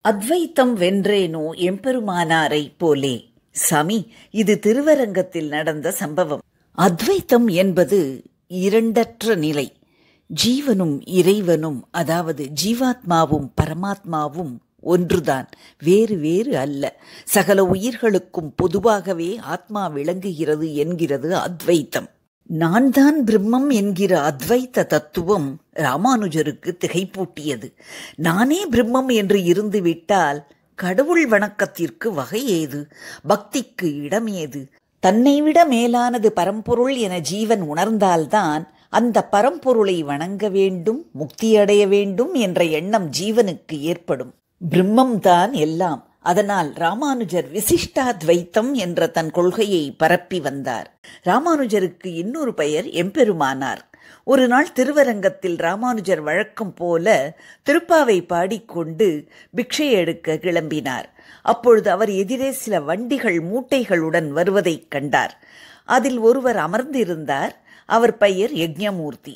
அத்வைத்தம் வென்றேனோ எம்பெருமானாரை போலே. சாமி, இது திருவரங்கத்தில் நடந்த சம்பவம். அத்வைத்தம் என்பது இரண்டற்ற நிலை. ஜீவனும் இறைவனும், அதாவது ஜீவாத்மாவும் பரமாத்மாவும் ஒன்றுதான், வேறு வேறு அல்ல. சகல உயிர்களுக்கும் பொதுவாகவே ஆத்மா விளங்குகிறது என்கிறது அத்வைத்தம். நான் தான் பிரம்மம் என்கிற அத்வைத்த தத்துவம் ராமானுஜருக்கு திகைப்பூட்டியது. நானே பிரம்மம் என்று இருந்து விட்டால் கடவுள் வணக்கத்திற்கு வகை ஏது? பக்திக்கு இடம் ஏது? தன்னை விட மேலானது பரம்பொருள் என ஜீவன் உணர்ந்தால்தான் அந்த பரம்பொருளை வணங்க வேண்டும், முக்தியடைய வேண்டும் என்ற எண்ணம் ஜீவனுக்கு ஏற்படும். பிரம்மம்தான் எல்லாம். அதனால் ராமானுஜர் விசிஷ்டாத்வைத்தம் என்ற தன் கொள்கையை பரப்பி வந்தார். ராமானுஜருக்கு இன்னொரு பெயர் எம்பெருமானார். ஒரு நாள் திருவரங்கத்தில் ராமானுஜர் வழக்கம் போல திருப்பாவை பாடிக்கொண்டு பிக்ஷை எடுக்க கிளம்பினார். அப்பொழுது அவர் எதிரே சில வண்டிகள் மூட்டைகளுடன் வருவதைக் கண்டார். அதில் ஒருவர் அமர்ந்திருந்தார். அவர் பெயர் யஜ்ஞமூர்த்தி.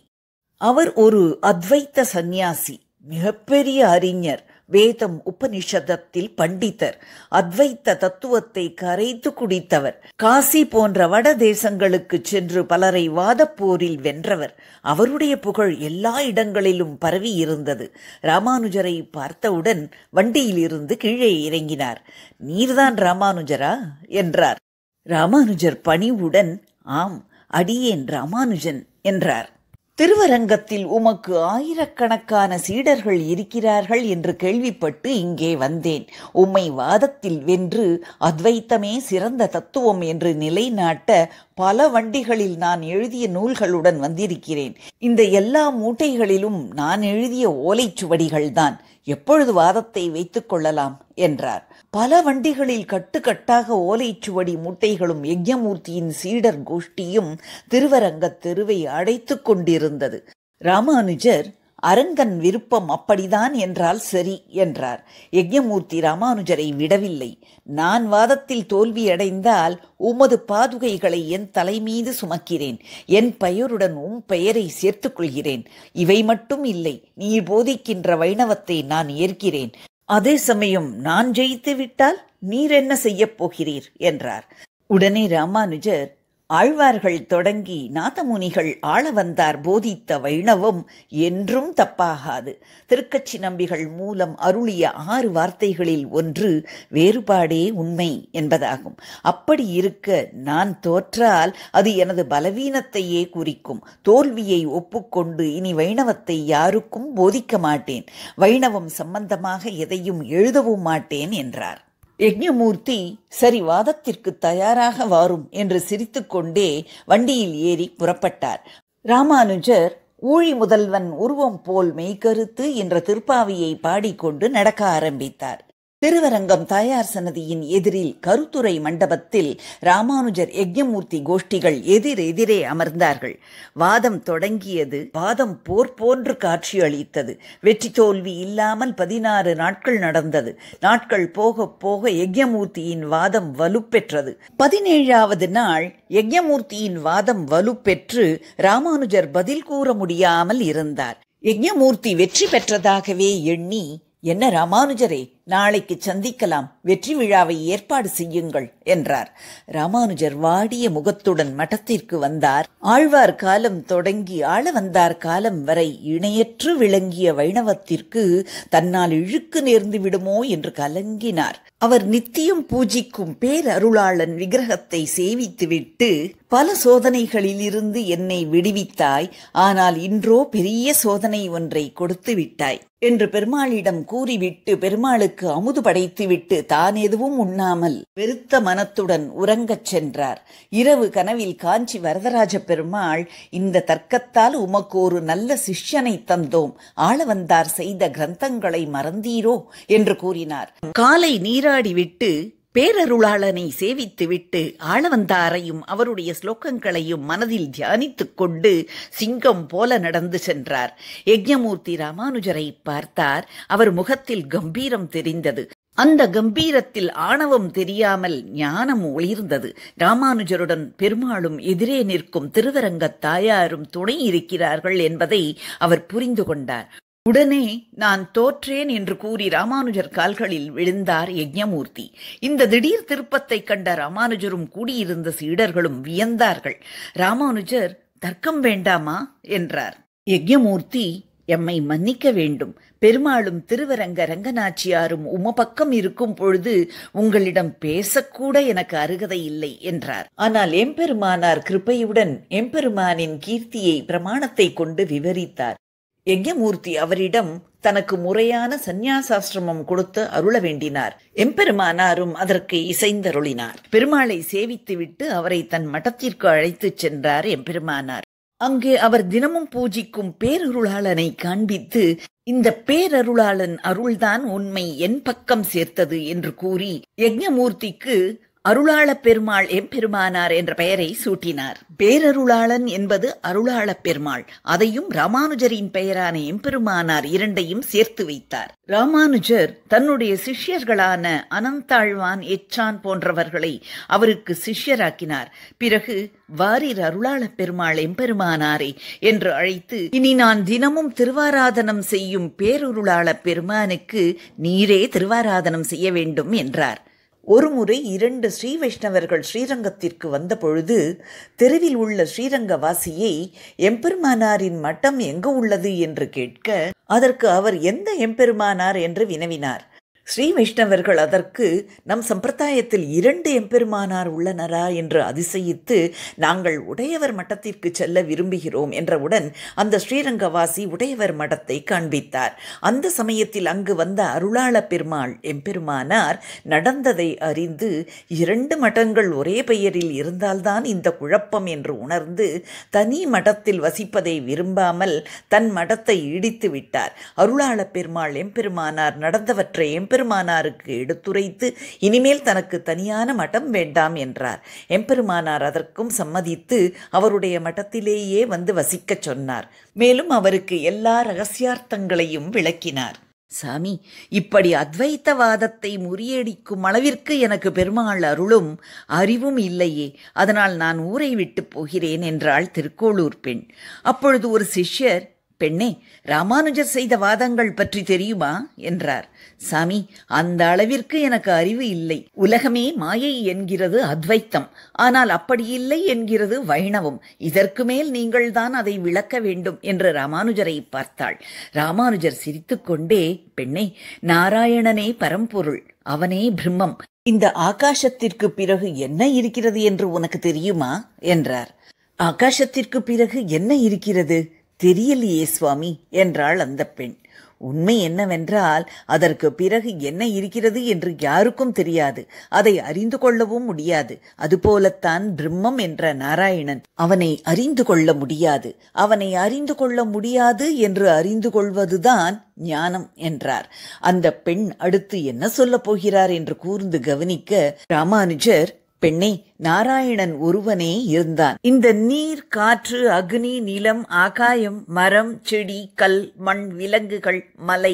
அவர் ஒரு அத்வைத்த சந்நியாசி, மிகப்பெரிய அறிஞர், வேதம் உபனிஷதத்தில் பண்டிதர், அத்வைத்த தத்துவத்தை கரைத்து குடித்தவர், காசி போன்ற வட தேசங்களுக்கு சென்று பலரை வாதப்போரில் வென்றவர். அவருடைய புகழ் எல்லா இடங்களிலும் பரவி இருந்தது. ராமானுஜரை பார்த்தவுடன் வண்டியிலிருந்து கீழே இறங்கினார். நீர்தான் ராமானுஜரா என்றார். ராமானுஜர் பணிவுடன், ஆம், அடியேன் ராமானுஜன் என்றார். திருவரங்கத்தில் உமக்கு ஆயிரக்கணக்கான சீடர்கள் இருக்கிறார்கள் என்று கேள்விப்பட்டு இங்கே வந்தேன். உம்மை வாதத்தில் வென்று அத்வைத்தமே சிறந்த தத்துவம் என்று நிலைநாட்ட பல வண்டிகளில் நான் எழுதிய நூல்களுடன் வந்திருக்கிறேன். இந்த எல்லா மூட்டைகளிலும் நான் எழுதிய ஓலைச்சுவடிகள்தான். எப்பொழுது வாதத்தை வைத்துக் கொள்ளலாம் என்றார். பல வண்டிகளில் கட்டுக்கட்டாக ஓலைச்சுவடி மூட்டைகளும் யஜ்ஞமூர்த்தியின் சீடர் கோஷ்டியும் திருவரங்கத் தெருவை அடைத்து கொண்டிருந்தது. ராமானுஜர், அரங்கன் விருப்பம் அப்படிதான் என்றால் சரி என்றார். யஜ்ஞமூர்த்தி ராமானுஜரை விடவில்லை. நான் வாதத்தில் தோல்வியடைந்தால் உமது பாதுகைகளை என் தலைமீது சுமக்கிறேன். என் பெயருடன் உம் பெயரை சேர்த்துக் கொள்கிறேன். இவை மட்டும் இல்லை, நீ போதிக்கின்ற வைணவத்தை நான் ஏற்கிறேன். அதே சமயம் நான் ஜெயித்து விட்டால் நீர் என்ன செய்யப் போகிறீர் என்றார். உடனே ராமானுஜர், ஆழ்வார்கள் தொடங்கி நாதமுனிகள் ஆள வந்தார் போதித்த வைணவம் என்றும் தப்பாகாது. திருக்கச்சி நம்பிகள் மூலம் அருளிய 6 வார்த்தைகளில் ஒன்று வேறுபாடே உண்மை என்பதாகும். அப்படி இருக்க நான் தோற்றால் அது எனது பலவீனத்தையே குறிக்கும். தோல்வியை ஒப்புக்கொண்டு இனி வைணவத்தை யாருக்கும் போதிக்க மாட்டேன். வைணவம் சம்பந்தமாக எதையும் எழுதவும் மாட்டேன் என்றார். யஜ்ஞமூர்த்தி, சரி, வாதத்திற்கு தயாராக வாரும் என்று சிரித்துக்கொண்டே வண்டியில் ஏறி புறப்பட்டார். ராமானுஜர் ஊழி முதல்வன் உருவம் போல் மெய்கருத்து என்ற திருப்பாவியை பாடிக்கொண்டு நடக்க ஆரம்பித்தார். திருவரங்கம் தாயார் சன்னதியின் எதிரில் கருத்துரை மண்டபத்தில் ராமானுஜர் யஜ்ஞமூர்த்தி கோஷ்டிகள் எதிரெதிரே அமர்ந்தார்கள். வாதம் தொடங்கியது. வாதம் போர் போன்று காட்சியளித்தது. வெற்றி தோல்வி இல்லாமல் 16 நாட்கள் நடந்தது. நாட்கள் போக போக யஜ்ஞமூர்த்தியின் வாதம் வலுப்பெற்றது. 17வது நாள் யஜ்ஞமூர்த்தியின் வாதம் வலுப்பெற்று ராமானுஜர் பதில் கூற முடியாமல் இருந்தார். யஜ்ஞமூர்த்தி வெற்றி பெற்றதாகவே எண்ணி, என்ன ராமானுஜரே, நாளைக்கு சந்திக்கலாம், வெற்றி விழாவை ஏற்பாடு செய்யுங்கள் என்றார். ராமானுஜர் வாடிய முகத்துடன் மಠத்திற்கு வந்தார். ஆழ்வார் காலம் தொடங்கி ஆள வந்தார் காலம் வரை இணையற்று விளங்கிய வைணவத்திற்கு தன்னால் இழுக்கு நேர்ந்து விடுமோ என்று கலங்கினார். அவர் நித்தியம் பூஜிக்கும் பேரருளாளன் விக்கிரகத்தை சேவித்துவிட்டு, பல சோதனைகளில் இருந்து என்னை விடுவித்தாய், ஆனால் இன்றோ பெரிய சோதனை ஒன்றை கொடுத்து விட்டாய் என்று பெருமாளிடம் கூறிவிட்டு பெருமாளுக்கு அமுது படைத்துவிட்டு தான் எதுவும் உண்ணாமல் வெறுத்த மனத்துடன் உறங்கச் சென்றார். இரவு கனவில் காஞ்சி வரதராஜ பெருமாள், இந்த தர்க்கத்தால் உமக்கு ஒரு நல்ல சிஷ்யனை தந்தோம், ஆள வந்தார் செய்த கிரந்தங்களை மறந்தீரோ என்று கூறினார். காலை நீராடிவிட்டு பேரருளாளனை சேவித்துவிட்டு ஆளவந்தாரையும் அவருடைய ஸ்லோகங்களையும் மனதில் தியானித்துக் கொண்டு சிங்கம் போல நடந்து சென்றார். யஜ்ஞமூர்த்தி ராமானுஜரை பார்த்தார். அவர் முகத்தில் கம்பீரம் தெரிந்தது. அந்த கம்பீரத்தில் ஆணவம் தெரியாமல் ஞானம் ஒளிர்ந்தது. ராமானுஜருடன் பெருமாளும் எதிரே நிற்கும் திருவரங்கத் தாயாரும் துணை இருக்கிறார்கள் என்பதை அவர் புரிந்து கொண்டார். உடனே நான் தோற்றேன் என்று கூறி ராமானுஜர் கால்களில் விழுந்தார் யஜ்ஞமூர்த்தி. இந்த திடீர் திருப்பத்தை கண்ட ராமானுஜரும் கூடியிருந்த சீடர்களும் வியந்தார்கள். ராமானுஜர் தர்க்கம் வேண்டாமா என்றார். யஜ்ஞமூர்த்தி, எம்மை மன்னிக்க வேண்டும். பெருமாளும் திருவரங்க ரங்கநாச்சியாரும் உமபக்கம் இருக்கும் பொழுது உங்களிடம் பேசக்கூட எனக்கு அருகதை இல்லை என்றார். ஆனால் எம்பெருமானார் கிருபையுடன் எம்பெருமானின் கீர்த்தியை பிரமாணத்தை கொண்டு விவரித்தார். யஜ்ஞமூர்த்தி அவரிடம் தனக்கு முறையான சந்நியாசாசிரமம் கொடுத்து அருள வேண்டினார். எம்பெருமானாரும் அதற்கு இசைந்தருளினார். பெருமாளை சேவித்துவிட்டு அவரை தன் மடத்திற்கு அழைத்துச் சென்றார் எம்பெருமானார். அங்கே அவர் தினமும் பூஜிக்கும் பேரருளாளனை காண்பித்து, இந்த பேரருளாளன் அருள்தான் உண்மை என் பக்கம் சேர்த்தது என்று கூறி யஜ்ஞமூர்த்திக்கு அருளாள பெருமாள் எம்பெருமானார் என்ற பெயரை சூட்டினார். பேரருளாளன் என்பது அருளாள பெருமாள். அதையும் ராமானுஜரின் பெயரான எம்பெருமானார் இரண்டையும் சேர்த்து வைத்தார். ராமானுஜர் தன்னுடைய சிஷ்யர்களான அனந்தாழ்வான், எச்சான் போன்றவர்களை அவருக்கு சிஷ்யராக்கினார். பிறகு வாரிர் அருளாள பெருமாள் எம்பெருமானாரே என்று அழைத்து, இனி நான் தினமும் திருவாராதனம் செய்யும் பேரருளாள பெருமானுக்கு நீரே திருவாராதனம் செய்ய வேண்டும் என்றார். ஒருமுறை 2 ஸ்ரீ வைஷ்ணவர்கள் ஸ்ரீரங்கத்திற்கு வந்த பொழுது தெருவில் உள்ள ஸ்ரீரங்கவாசியை எம்பெருமானாரின் மட்டம் எங்கு உள்ளது என்று கேட்க, அதற்கு அவர் எந்த எம்பெருமானார் என்று வினவினார். ஸ்ரீ வைஷ்ணவர்கள் அதற்கு, நம் சம்பிரதாயத்தில் 2 எம்பெருமானார் உள்ளனரா என்று அதிசயித்து, நாங்கள் உடையவர் மட்டத்திற்கு செல்ல விரும்புகிறோம் என்றவுடன் அந்த ஸ்ரீரங்கவாசி உடையவர் மடத்தை காண்பித்தார். அந்த சமயத்தில் அங்கு வந்த அருளாள பெருமாள் எம்பெருமானார் நடந்ததை அறிந்து, 2 மடங்கள் ஒரே பெயரில் இருந்தால்தான் இந்த குழப்பம் என்று உணர்ந்து தனி மடத்தில் வசிப்பதை விரும்பாமல் தன் மடத்தை இடித்து விட்டார். அருளாள பெருமாள் எம்பெருமானார் நடந்தவற்றை எம்பெருமானாருக்கு எடுத்துரைத்து, இனிமேல் தனக்கு தனியான மடம் வேண்டாம் என்றார். எம்பெருமானார் அதற்கும் சம்மதித்து அவருடைய மடத்திலேயே வந்து வசிக்கச் சொன்னார். மேலும் அவருக்கு எல்லா ரகசியார்த்தங்களையும் விளக்கினார். சாமி, இப்படி அத்வைத்தவாதத்தை முறியடிக்கும் அளவிற்கு எனக்கு பெருமாள் அருளும் அறிவும் இல்லையே, அதனால் நான் ஊரை விட்டு போகிறேன் என்றாள் திருக்கோளூர் பெண். அப்பொழுது ஒரு சிஷ்யர், பெண்ணே, ராமானுஜர் செய்த வாதங்கள் பற்றி தெரியுமா என்றார். சாமி, அந்த அளவிற்கு எனக்கு அறிவு இல்லை. உலகமே மாயை என்கிறது அத்வைத்தம், ஆனால் அப்படி இல்லை என்கிறது வைணவம். இதற்கு மேல் நீங்கள்தான் அதை விளக்க வேண்டும் என்று ராமானுஜரை பார்த்தாள். ராமானுஜர் சிரித்துக்கொண்டே, பெண்ணே, நாராயணனே பரம்பொருள், அவனே பிரம்மம். இந்த ஆகாசத்திற்கு பிறகு என்ன இருக்கிறது என்று உனக்கு தெரியுமா என்றார். ஆகாசத்திற்கு பிறகு என்ன இருக்கிறது? தெரியலையே சுவாமி என்றாள் அந்த பெண். உண்மை என்னவென்றால், அதற்கு பிறகு என்ன இருக்கிறது என்று யாருக்கும் தெரியாது. அதை அறிந்து கொள்ளவும் முடியாது. அதுபோலத்தான் பிரம்மம் என்ற நாராயணன், அவனை அறிந்து கொள்ள முடியாது. அவனை அறிந்து கொள்ள முடியாது என்று அறிந்து கொள்வதுதான் ஞானம் என்றார். அந்த பெண் அடுத்து என்ன சொல்லப் போகிறார் என்று கூர்ந்து கவனிக்க, ராமானுஜர், பெண்ணே, நாராயணன் ஒருவனே இருந்தான். இந்த நீர், காற்று, அக்னி, நிலம், ஆகாயம், மரம், செடி, கல், மண், விலங்குகள், மலை,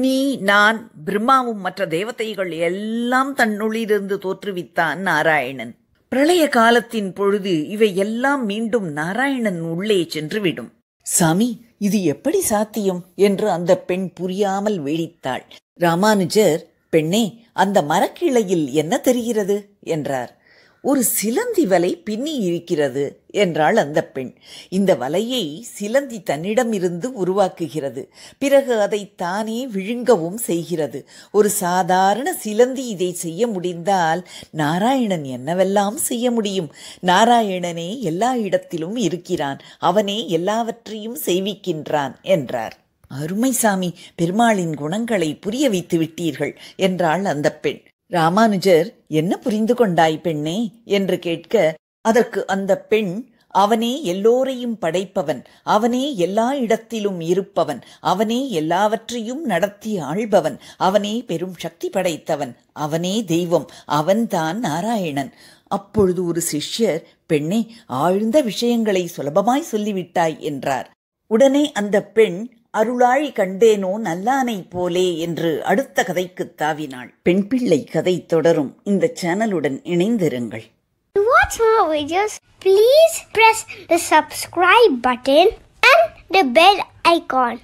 நீ, நான், பிரம்மாவும் மற்ற தேவதைகள் எல்லாம் தன்னுள்ளிருந்து தோற்றுவித்தான் நாராயணன். பிரளய காலத்தின் பொழுது இவை எல்லாம் மீண்டும் நாராயணன் உள்ளே சென்றுவிடும். சாமி, இது எப்படி சாத்தியம் என்று அந்த பெண் புரியாமல் விழித்தாள். ராமானுஜர், பெண்ணே, அந்த மரக்கிளையில் என்ன தெரிகிறது என்றார். ஒரு சிலந்தி வலை பின்னி இருக்கிறது என்றாள் அந்த பெண். இந்த வலையை சிலந்தி தன்னிடமிருந்து உருவாக்குகிறது. பிறகு அதை தானே விழுங்கவும் செய்கிறது. ஒரு சாதாரண சிலந்தி இதை செய்ய முடிந்தால் நாராயணன் என்னவெல்லாம் செய்ய முடியும்? நாராயணனே எல்லா இடத்திலும் இருக்கிறான். அவனே எல்லாவற்றையும் செய்விக்கின்றான் என்றார். அருமை சாமி, பெருமாளின் குணங்களை புரிய வைத்து விட்டீர்கள் என்றாள் அந்த பெண். ராமானுஜர், என்ன புரிந்து கொண்டாய் பெண்ணே என்று கேட்க, அதற்கு அந்த பெண், அவனே எல்லோரையும் படைப்பவன், அவனே எல்லா இடத்திலும் இருப்பவன், அவனே எல்லாவற்றையும் நடத்தி ஆள்பவன், அவனே பெரும் சக்தி படைத்தவன், அவனே தெய்வம், அவன்தான் நாராயணன். அப்பொழுது ஒரு சிஷ்யர், பெண்ணே, ஆழ்ந்த விஷயங்களை சுலபமாய் சொல்லிவிட்டாய் என்றார். உடனே அந்த பெண், அருளாழி கண்டேனோ நல்லானை போலே என்று அடுத்த கதைக்கு தாவினாள். பெண் பிள்ளை கதை தொடரும். இந்த சேனலுடன் இணைந்திருங்கள். To watch more videos, please press the subscribe button and the bell icon.